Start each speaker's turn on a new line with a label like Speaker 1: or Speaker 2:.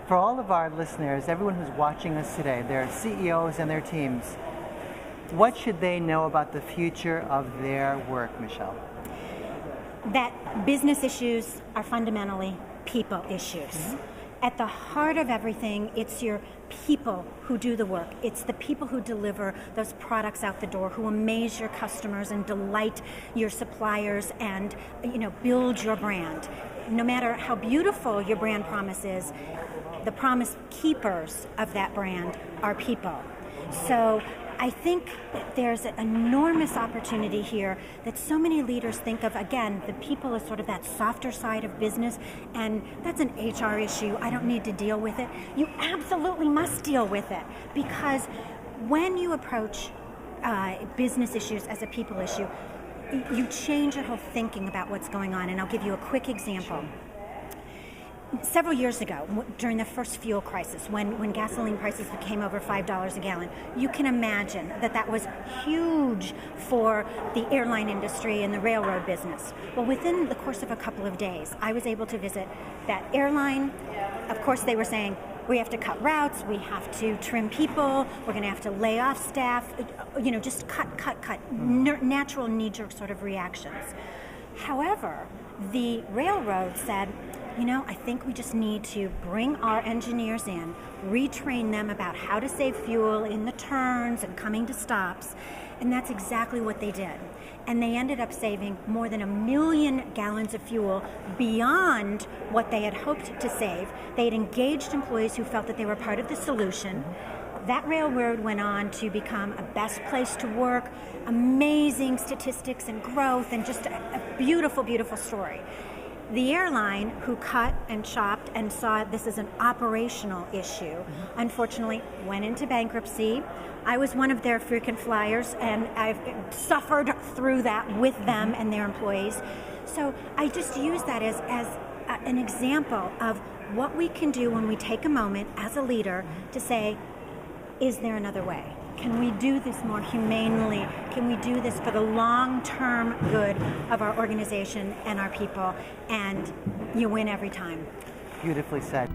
Speaker 1: For all of our listeners, everyone who's watching us today, their CEOs and their teams, what should they know about the future of their work, Michelle?
Speaker 2: That business issues are fundamentally people issues. At the heart of everything, it's your people who do the work. It's the people who deliver those products out the door, who amaze your customers and delight your suppliers and build your brand. No matter how beautiful your brand promise is, the promise keepers of that brand are people. So I think there's an enormous opportunity here that so many leaders think of, again, the people as sort of that softer side of business, and that's an HR issue. I don't need to deal with it. You absolutely must deal with it, because when you approach business issues as a people issue, you change your whole thinking about what's going on, and I'll give you a quick example. Several years ago, during the first fuel crisis, when gasoline prices came over $5 a gallon, you can imagine that was huge for the airline industry and the railroad business. Well, within the course of a couple of days, I was able to visit that airline. Of course, they were saying, we have to cut routes, we have to trim people, we're going to have to lay off staff, just cut, natural knee-jerk sort of reactions. However, the railroad said, I think we just need to bring our engineers in, retrain them about how to save fuel in the turns and coming to stops, and that's exactly what they did. And they ended up saving more than 1 million gallons of fuel beyond what they had hoped to save. They had engaged employees who felt that they were part of the solution. That railroad went on to become a best place to work, amazing statistics and growth, and just a beautiful, beautiful story. The airline, who cut and chopped and saw this as an operational issue, unfortunately went into bankruptcy. I was one of their frequent flyers, and I've suffered through that with them and their employees. So I just use that as an example of what we can do when we take a moment as a leader to say, is there another way? Can we do this more humanely? Can we do this for the long-term good of our organization and our people? And you win every time.
Speaker 1: Beautifully said.